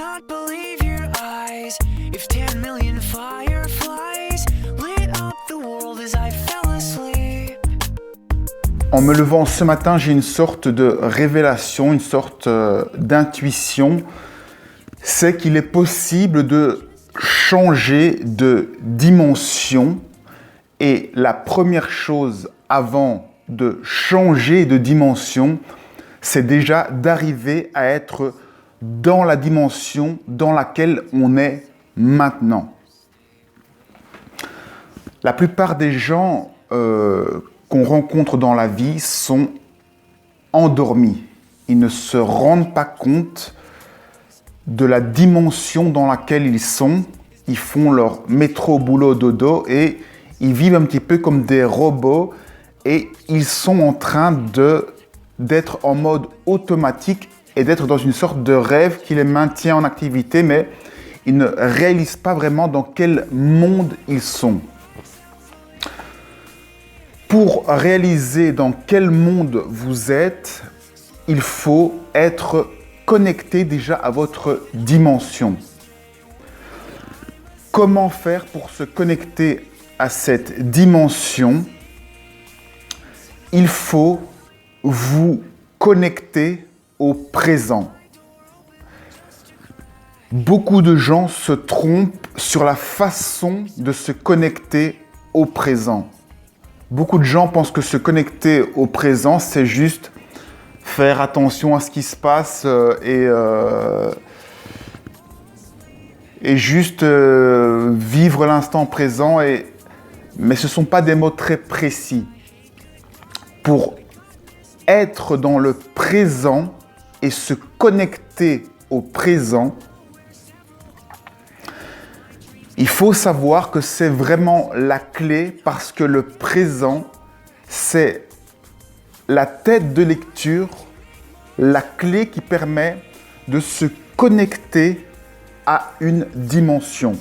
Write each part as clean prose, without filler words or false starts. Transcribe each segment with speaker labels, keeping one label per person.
Speaker 1: not believe your eyes. If 10 million fireflies lit up the world as I fell asleep.
Speaker 2: En me levant ce matin, j'ai une sorte de révélation, une sorte d'intuition. C'est qu'il est possible de changer de dimension. Et la première chose avant de changer de dimension, c'est déjà d'arriver à être dans la dimension dans laquelle on est maintenant. La plupart des gens qu'on rencontre dans la vie sont endormis. Ils ne se rendent pas compte de la dimension dans laquelle ils sont. Ils font leur métro, boulot, dodo et ils vivent un petit peu comme des robots et ils sont en train d'être en mode automatique et d'être dans une sorte de rêve qui les maintient en activité, mais ils ne réalisent pas vraiment dans quel monde ils sont. Pour réaliser dans quel monde vous êtes, il faut être connecté déjà à votre dimension. Comment faire pour se connecter à cette dimension? Il faut vous connecter au présent. Beaucoup de gens se trompent sur la façon de se connecter au présent. Beaucoup de gens pensent que se connecter au présent, c'est juste faire attention à ce qui se passe et juste vivre l'instant présent. Mais ce ne sont pas des mots très précis. Pour être dans le présent et se connecter au présent, il faut savoir que c'est vraiment la clé parce que le présent, c'est la tête de lecture, la clé qui permet de se connecter à une dimension.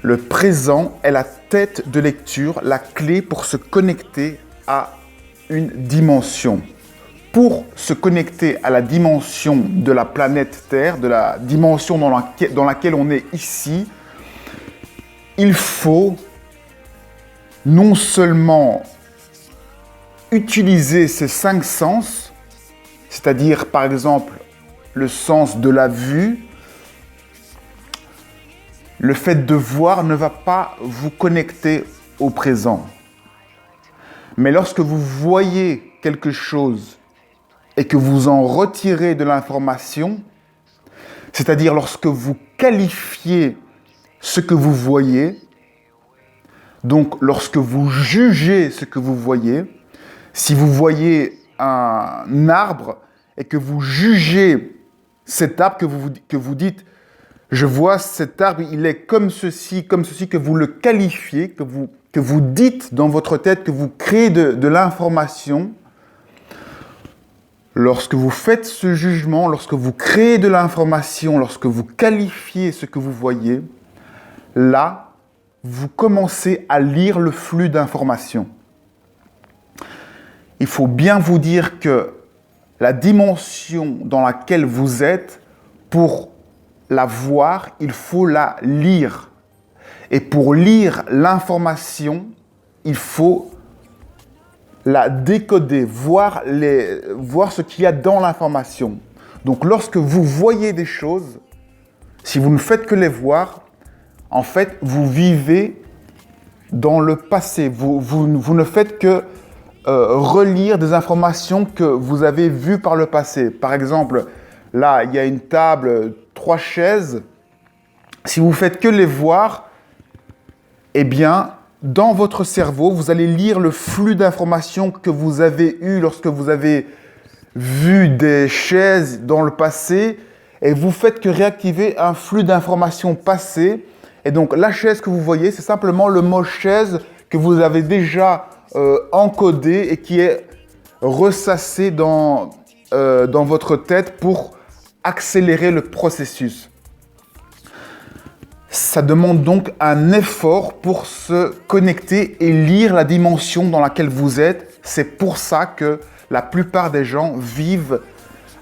Speaker 2: Le présent est la tête de lecture, la clé pour se connecter à une dimension. Pour se connecter à la dimension de la planète Terre, de la dimension dans laquelle on est ici, il faut non seulement utiliser ces 5 sens, c'est-à-dire par exemple le sens de la vue. Le fait de voir ne va pas vous connecter au présent. Mais lorsque vous voyez quelque chose et que vous en retirez de l'information, c'est-à-dire lorsque vous qualifiez ce que vous voyez, donc lorsque vous jugez ce que vous voyez, si vous voyez un arbre et que vous jugez cet arbre, que vous dites « je vois cet arbre, il est comme ceci », que vous le qualifiez, que vous dites dans votre tête, que vous créez de l'information. Lorsque vous faites ce jugement, lorsque vous créez de l'information, lorsque vous qualifiez ce que vous voyez, là, vous commencez à lire le flux d'informations. Il faut bien vous dire que la dimension dans laquelle vous êtes, pour la voir, il faut la lire. Et pour lire l'information, il faut la décoder, voir ce qu'il y a dans l'information. Donc lorsque vous voyez des choses, si vous ne faites que les voir, en fait, vous vivez dans le passé. Vous ne faites que relire des informations que vous avez vues par le passé. Par exemple, là, il y a une table, 3 chaises. Si vous faites que les voir, eh bien, dans votre cerveau, vous allez lire le flux d'informations que vous avez eu lorsque vous avez vu des chaises dans le passé et vous faites que réactiver un flux d'informations passées. Et donc, la chaise que vous voyez, c'est simplement le mot chaise que vous avez déjà encodé et qui est ressassé dans votre tête pour accélérer le processus. Ça demande donc un effort pour se connecter et lire la dimension dans laquelle vous êtes. C'est pour ça que la plupart des gens vivent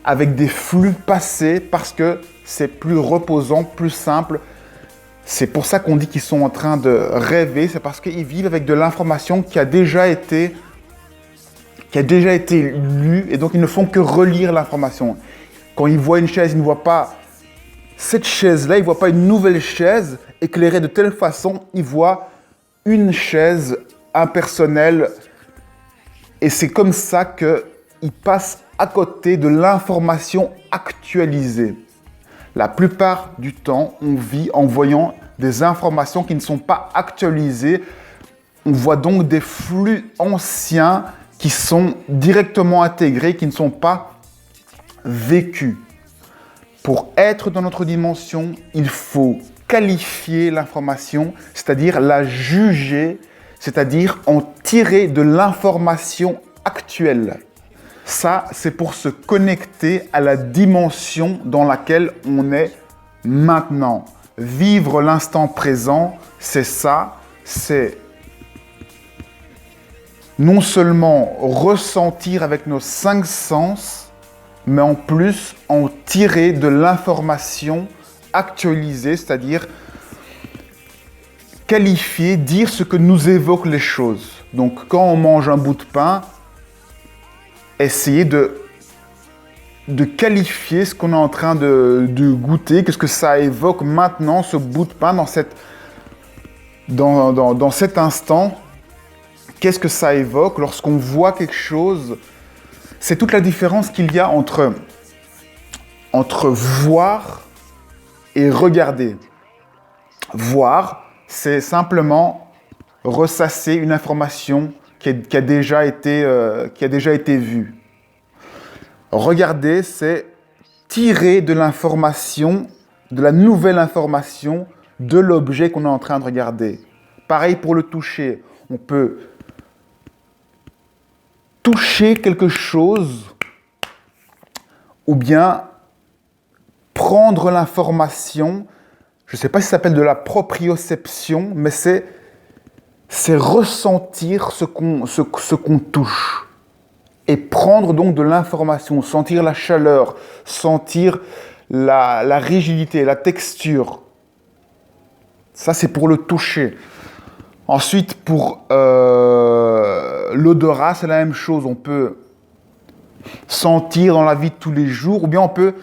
Speaker 2: avec des flux passés parce que c'est plus reposant, plus simple. C'est pour ça qu'on dit qu'ils sont en train de rêver, c'est parce qu'ils vivent avec de l'information qui a déjà été lue et donc ils ne font que relire l'information. Quand ils voient une chaise, ils ne voient pas cette chaise-là, ils ne voient pas une nouvelle chaise éclairée de telle façon, ils voient une chaise impersonnelle et c'est comme ça qu'ils passent à côté de l'information actualisée. La plupart du temps, on vit en voyant des informations qui ne sont pas actualisées. On voit donc des flux anciens qui sont directement intégrés, qui ne sont pas vécus. Pour être dans notre dimension, il faut qualifier l'information, c'est-à-dire la juger, c'est-à-dire en tirer de l'information actuelle. Ça, c'est pour se connecter à la dimension dans laquelle on est maintenant. Vivre l'instant présent, c'est ça, c'est non seulement ressentir avec nos 5 sens, mais en plus en tirer de l'information actualisée, c'est-à-dire qualifier, dire ce que nous évoquent les choses. Donc quand on mange un bout de pain, essayer de qualifier ce qu'on est en train de goûter, qu'est-ce que ça évoque maintenant, ce bout de pain, dans cet instant, qu'est-ce que ça évoque lorsqu'on voit quelque chose. C'est toute la différence qu'il y a entre voir et regarder. Voir, c'est simplement ressasser une information qui a déjà été vue. Regarder, c'est tirer de l'information, de la nouvelle information, de l'objet qu'on est en train de regarder. Pareil pour le toucher. On peut toucher quelque chose ou bien prendre l'information. Je ne sais pas si ça s'appelle de la proprioception, mais c'est ressentir ce qu'on touche. Et prendre donc de l'information, sentir la chaleur, sentir la rigidité, la texture. Ça, c'est pour le toucher. Ensuite, pour l'odorat, c'est la même chose. On peut sentir dans la vie de tous les jours, ou bien on peut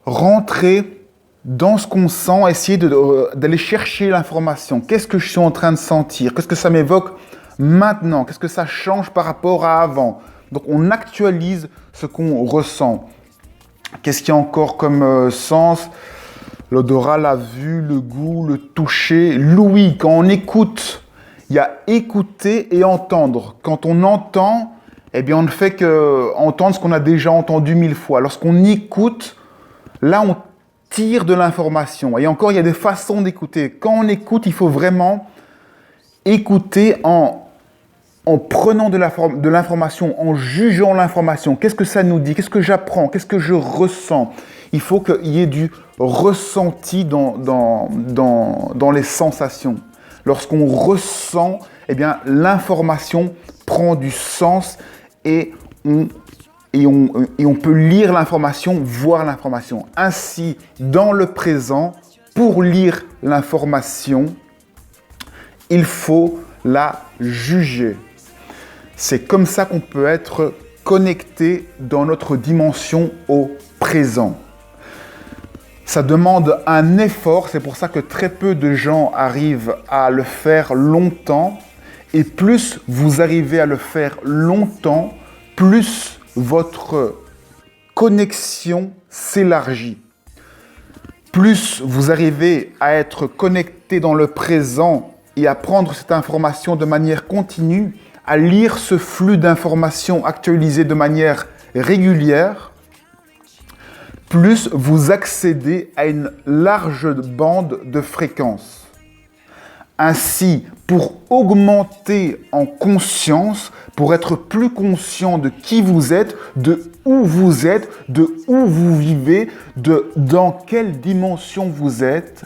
Speaker 2: rentrer dans ce qu'on sent, essayer d'aller chercher l'information. Qu'est-ce que je suis en train de sentir? Qu'est-ce que ça m'évoque maintenant? Qu'est-ce que ça change par rapport à avant? Donc, on actualise ce qu'on ressent. Qu'est-ce qu'il y a encore comme sens? L'odorat, la vue, le goût, le toucher, l'ouïe. Quand on écoute, il y a écouter et entendre. Quand on entend, eh bien, on ne fait qu'entendre ce qu'on a déjà entendu 1000 fois. Lorsqu'on écoute, là, on tire de l'information. Et encore, il y a des façons d'écouter. Quand on écoute, il faut vraiment écouter en prenant de l'information, en jugeant l'information. Qu'est-ce que ça nous dit? Qu'est-ce que j'apprends? Qu'est-ce que je ressens? Il faut qu'il y ait du ressenti dans les sensations. Lorsqu'on ressent, eh bien, l'information prend du sens et on peut lire l'information, voir l'information. Ainsi, dans le présent, pour lire l'information, il faut la juger. C'est comme ça qu'on peut être connecté dans notre dimension au présent. Ça demande un effort, c'est pour ça que très peu de gens arrivent à le faire longtemps. Et plus vous arrivez à le faire longtemps, plus votre connexion s'élargit. Plus vous arrivez à être connecté dans le présent et à prendre cette information de manière continue, à lire ce flux d'informations actualisées de manière régulière, plus vous accédez à une large bande de fréquences. Ainsi, pour augmenter en conscience, pour être plus conscient de qui vous êtes, de où vous vivez, dans quelle dimension vous êtes,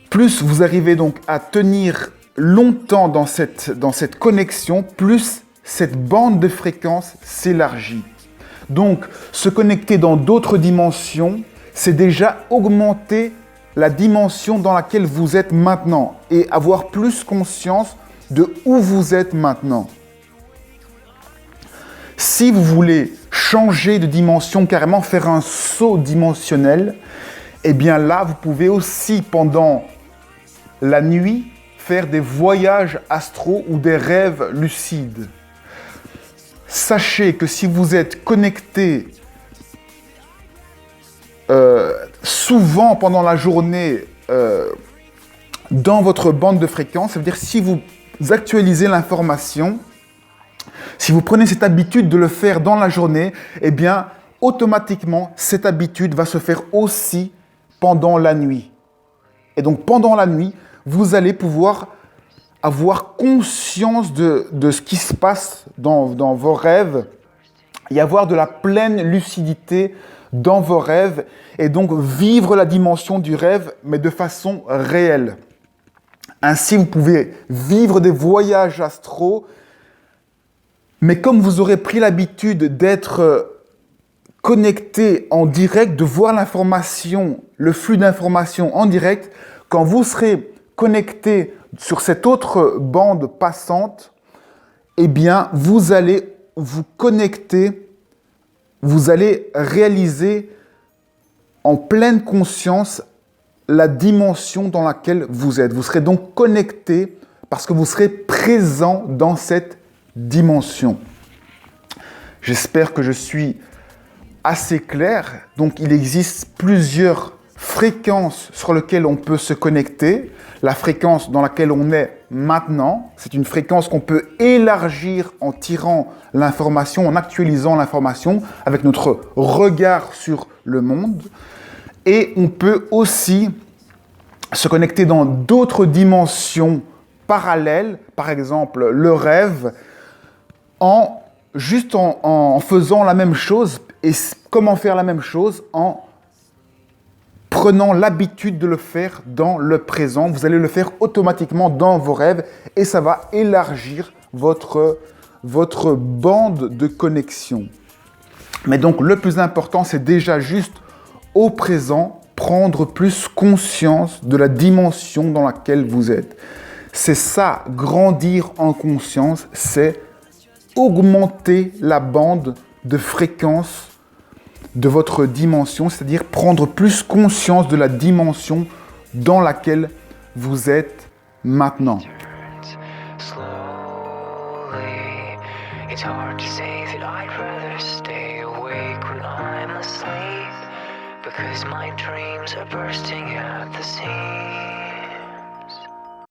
Speaker 2: plus vous arrivez donc à tenir longtemps dans cette connexion, plus cette bande de fréquence s'élargit. Donc, se connecter dans d'autres dimensions, c'est déjà augmenter la dimension dans laquelle vous êtes maintenant et avoir plus conscience de où vous êtes maintenant. Si vous voulez changer de dimension, carrément faire un saut dimensionnel, eh bien là, vous pouvez aussi, pendant la nuit, faire des voyages astraux ou des rêves lucides. Sachez que si vous êtes connecté souvent pendant la journée dans votre bande de fréquence, ça veut dire si vous actualisez l'information, si vous prenez cette habitude de le faire dans la journée, eh bien, automatiquement, cette habitude va se faire aussi pendant la nuit. Et donc, pendant la nuit, vous allez pouvoir avoir conscience de ce qui se passe dans vos rêves et avoir de la pleine lucidité dans vos rêves et donc vivre la dimension du rêve, mais de façon réelle. Ainsi, vous pouvez vivre des voyages astraux, mais comme vous aurez pris l'habitude d'être connecté en direct, de voir l'information, le flux d'informations en direct, quand vous serez connecté sur cette autre bande passante, eh bien, vous allez vous connecter, vous allez réaliser en pleine conscience la dimension dans laquelle vous êtes. Vous serez donc connecté parce que vous serez présent dans cette dimension. J'espère que je suis assez clair. Donc, il existe plusieurs fréquences sur lesquelles on peut se connecter. La fréquence dans laquelle on est maintenant, c'est une fréquence qu'on peut élargir en tirant l'information, en actualisant l'information avec notre regard sur le monde. Et on peut aussi se connecter dans d'autres dimensions parallèles, par exemple le rêve, en faisant la même chose. Et comment faire la même chose? En prenant l'habitude de le faire dans le présent. Vous allez le faire automatiquement dans vos rêves et ça va élargir votre bande de connexion. Mais donc, le plus important, c'est déjà juste au présent, prendre plus conscience de la dimension dans laquelle vous êtes. C'est ça, grandir en conscience, c'est augmenter la bande de fréquence de votre dimension, c'est-à-dire prendre plus conscience de la dimension dans laquelle vous êtes maintenant.
Speaker 1: It's hard to say that I'd rather stay awake when I'm asleep, because my dreams are bursting at the seams.